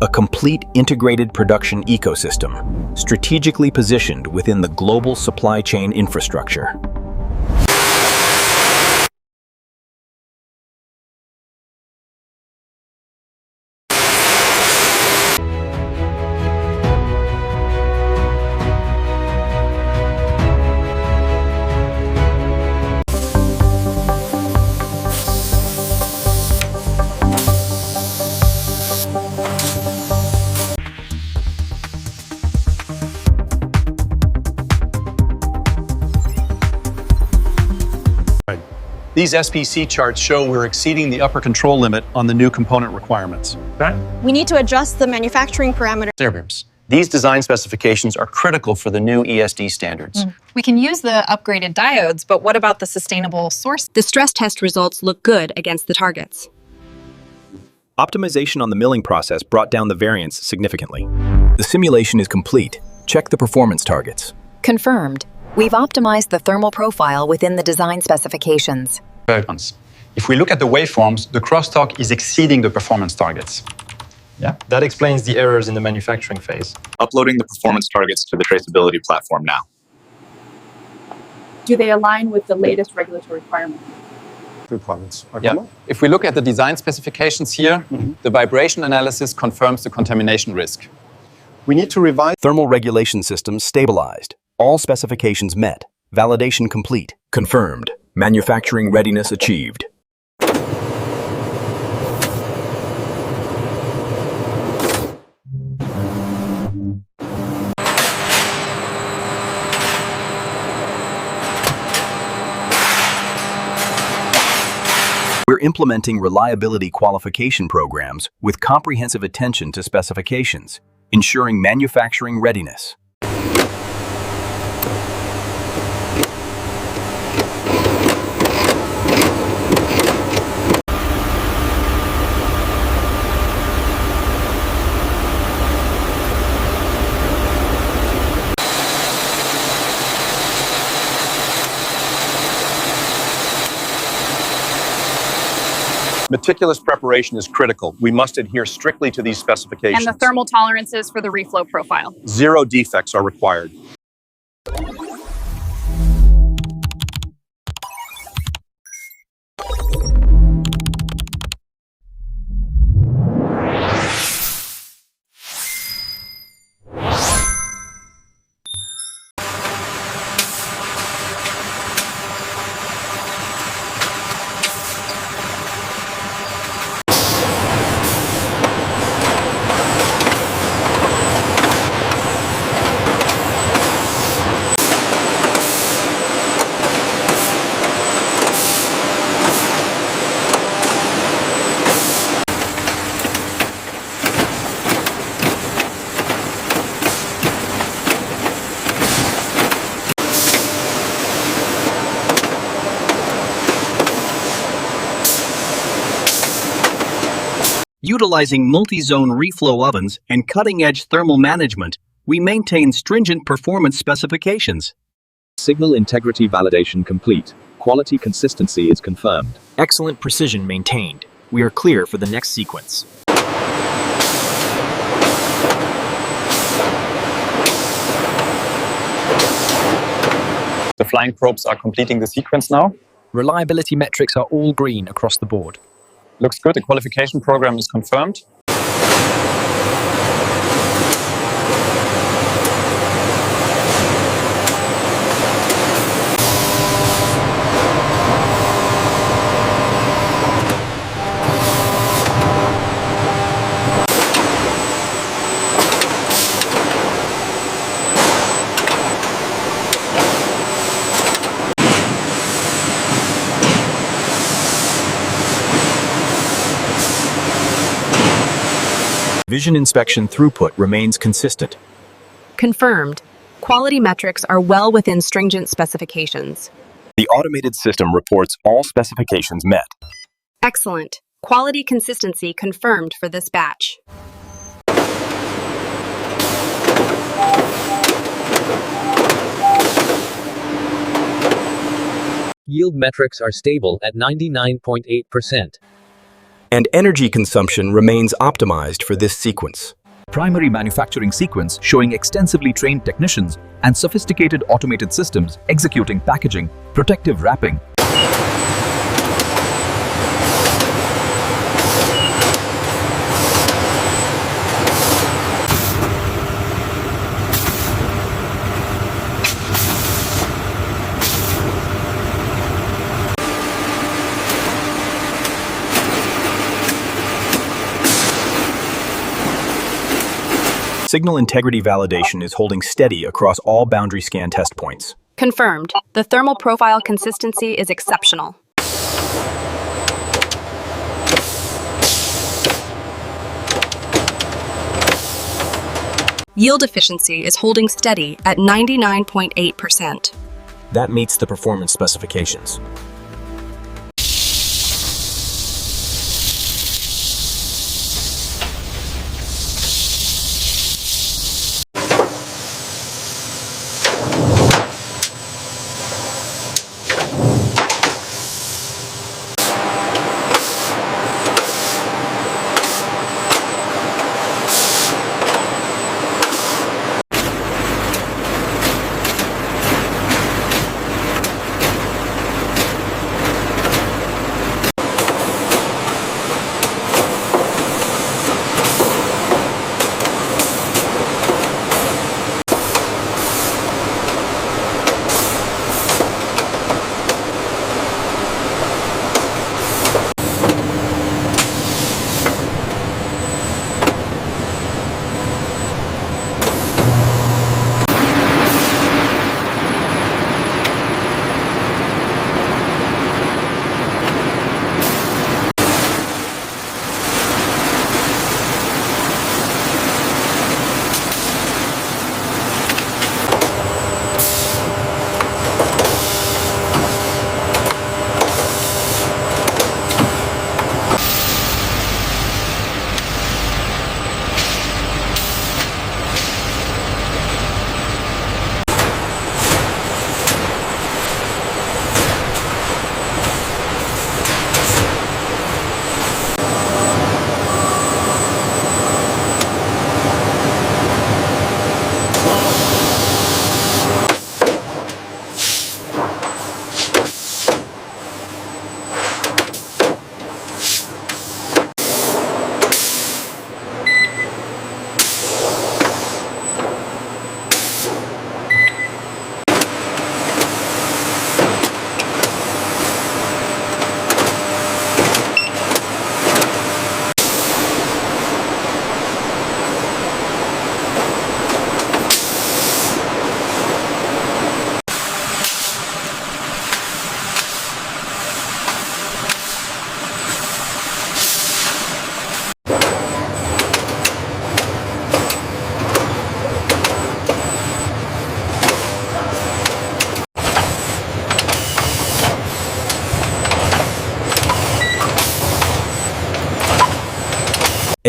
A complete integrated production ecosystem, strategically positioned within the global supply chain infrastructure. These SPC charts show we're exceeding the upper control limit on the new component requirements. We need to adjust the manufacturing parameters. These design specifications are critical for the new ESD standards. We can use the upgraded diodes, but what about the sustainable source? The stress test results look good against the targets. Optimization on the milling process brought down the variance significantly. The simulation is complete. Check the performance targets. Confirmed. We've optimized the thermal profile within the design specifications. If we look at the waveforms, the crosstalk is exceeding the performance targets. Yeah, that explains the errors in the manufacturing phase. Uploading the performance targets to the traceability platform now. Do they align with the latest regulatory requirements? Yeah. If we look at the design specifications here, the vibration analysis confirms the contamination risk. We need to revise. Thermal regulation systems stabilized. All specifications met. Validation complete. Confirmed. Manufacturing readiness achieved. We're implementing reliability qualification programs with comprehensive attention to specifications, ensuring manufacturing readiness. Meticulous preparation is critical. We must adhere strictly to these specifications. And the thermal tolerances for the reflow profile. 0 defects are required. Utilizing multi-zone reflow ovens and cutting-edge thermal management, we maintain stringent performance specifications. Signal integrity validation complete. Quality consistency is confirmed. Excellent precision maintained. We are clear for the next sequence. The flying probes are completing the sequence now. Reliability metrics are all green across the board. Looks good. The qualification program is confirmed. Vision inspection throughput remains consistent. Confirmed. Quality metrics are well within stringent specifications. The automated system reports all specifications met. Excellent. Quality consistency confirmed for this batch. Yield metrics are stable at 99.8%. and energy consumption remains optimized for this sequence. Primary manufacturing sequence showing extensively trained technicians and sophisticated automated systems executing packaging, protective wrapping, Signal integrity validation is holding steady across all boundary scan test points. Confirmed. The thermal profile consistency is exceptional. Yield efficiency is holding steady at 99.8%. That meets the performance specifications.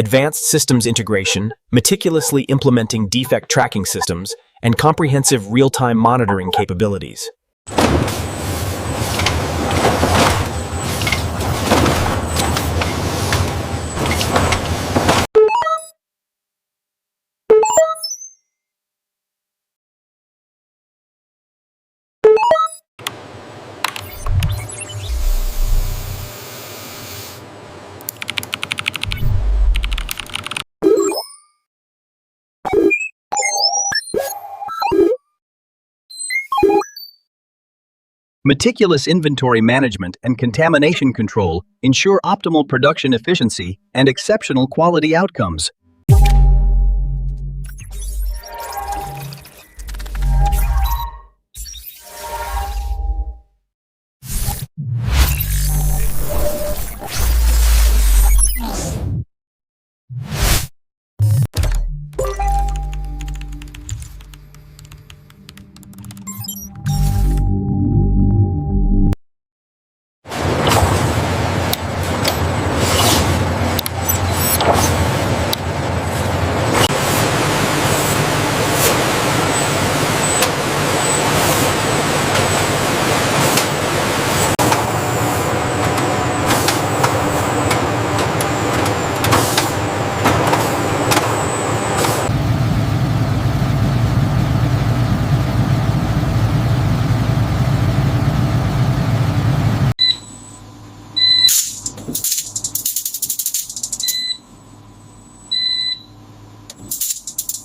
Advanced systems integration, meticulously implementing defect tracking systems, and comprehensive real-time monitoring capabilities. Meticulous inventory management and contamination control ensure optimal production efficiency and exceptional quality outcomes.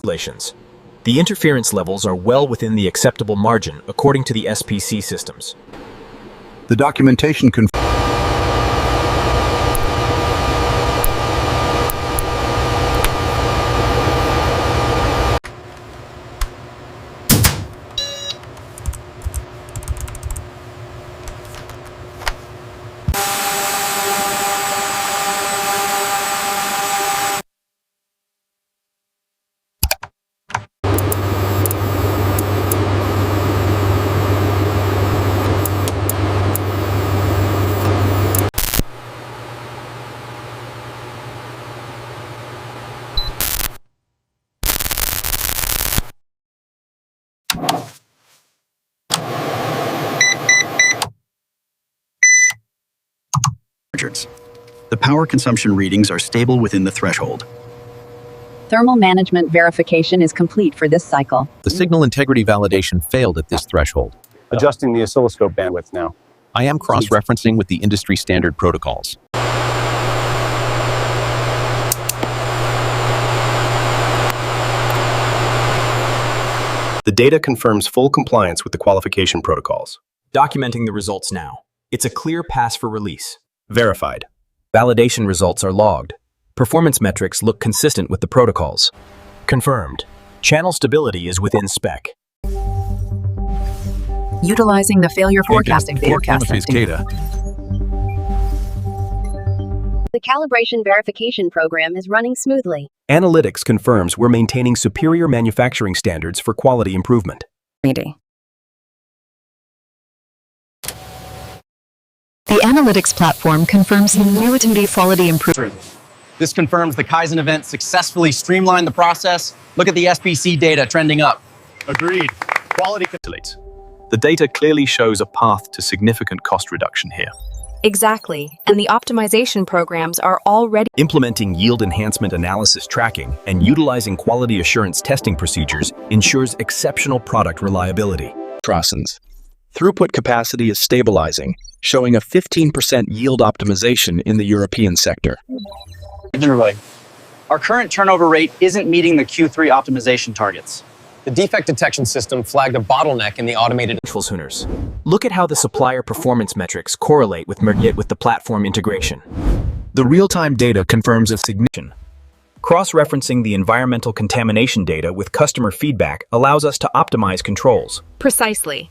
Relations. The interference levels are well within the acceptable margin according to the SPC systems. The documentation confirms The power consumption readings are stable within the threshold. Thermal management verification is complete for this cycle. The signal integrity validation failed at this threshold. Adjusting the oscilloscope bandwidth now. I am cross-referencing with the industry standard protocols. The data confirms full compliance with the qualification protocols. Documenting the results now. It's a clear pass for release. Verified. Validation results are logged. Performance metrics look consistent with the protocols. Confirmed. Channel stability is within spec. Utilizing the failure forecasting data. The calibration verification program is running smoothly. Analytics confirms we're maintaining superior manufacturing standards for quality improvement. The analytics platform confirms the quality improvement. This confirms the Kaizen event successfully streamlined the process. Look at the SPC data trending up. Agreed. Quality. The data clearly shows a path to significant cost reduction here. Exactly, and the optimization programs are already Implementing yield enhancement analysis tracking and utilizing quality assurance testing procedures ensures exceptional product reliability. Throughput capacity is stabilizing, showing a 15% yield optimization in the European sector. Our current turnover rate isn't meeting the Q3 optimization targets. The defect detection system flagged a bottleneck in the automated Tuners. Look at how the supplier performance metrics correlate with the platform integration. The real-time data confirms a significant. Cross-referencing the environmental contamination data with customer feedback allows us to optimize controls. precisely.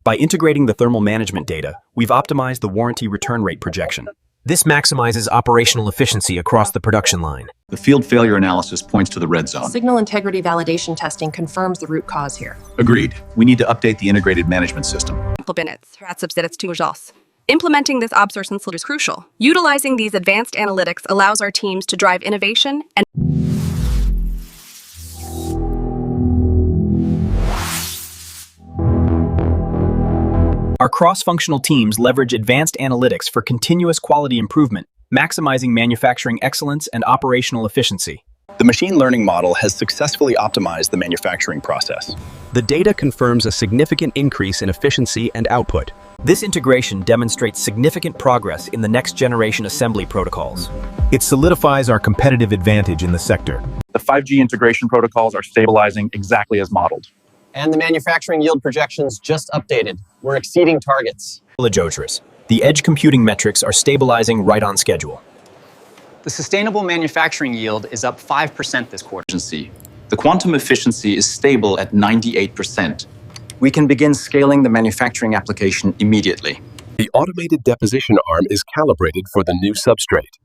By integrating the thermal management data, we've optimized the warranty return rate projection. This maximizes operational efficiency across the production line. The field failure analysis points to the red zone. Signal integrity validation testing confirms the root cause here. Agreed. We need to update the integrated management system. Implementing this obsolescence is crucial. Utilizing these advanced analytics allows our teams to drive innovation and Our cross-functional teams leverage advanced analytics for continuous quality improvement, maximizing manufacturing excellence and operational efficiency. The machine learning model has successfully optimized the manufacturing process. The data confirms a significant increase in efficiency and output. This integration demonstrates significant progress in the next-generation assembly protocols. It solidifies our competitive advantage in the sector. The 5G integration protocols are stabilizing exactly as modeled. and the manufacturing yield projections just updated. We're exceeding targets. The edge computing metrics are stabilizing right on schedule. The sustainable manufacturing yield is up 5% this quarter. The quantum efficiency is stable at 98%. We can begin scaling the manufacturing application immediately. The automated deposition arm is calibrated for the new substrate.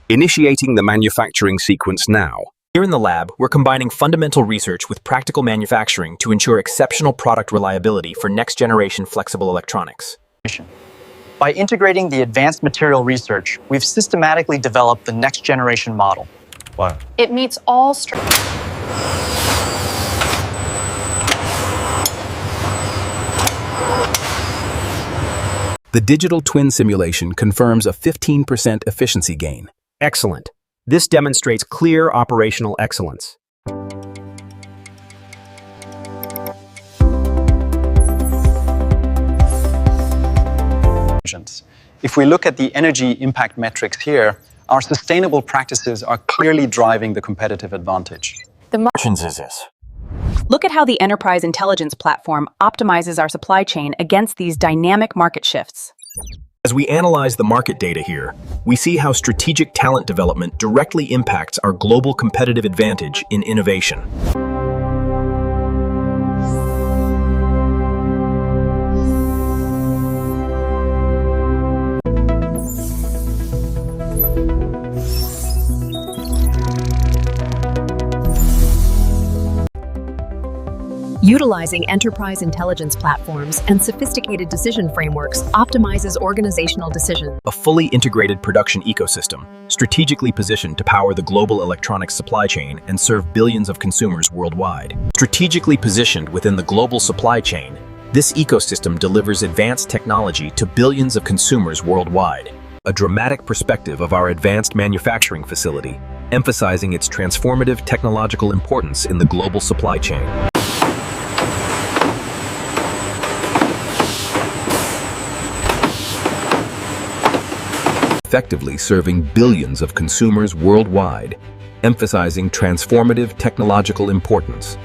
Initiating the manufacturing sequence now. Here in the lab, we're combining fundamental research with practical manufacturing to ensure exceptional product reliability for next-generation flexible electronics. By integrating the advanced material research, we've systematically developed the next-generation model. Wow. It meets all The digital twin simulation confirms a 15% efficiency gain. Excellent. This demonstrates clear operational excellence. If we look at the energy impact metrics here, our sustainable practices are clearly driving the competitive advantage. Look at how the Enterprise Intelligence Platform optimizes our supply chain against these dynamic market shifts. As we analyze the market data here, we see how strategic talent development directly impacts our global competitive advantage in innovation. Utilizing enterprise intelligence platforms and sophisticated decision frameworks optimizes organizational decisions. A fully integrated production ecosystem, strategically positioned to power the global electronics supply chain and serve billions of consumers worldwide. Strategically positioned within the global supply chain, this ecosystem delivers advanced technology to billions of consumers worldwide. A dramatic perspective of our advanced manufacturing facility, emphasizing its transformative technological importance in the global supply chain. Effectively serving billions of consumers worldwide, emphasizing transformative technological importance.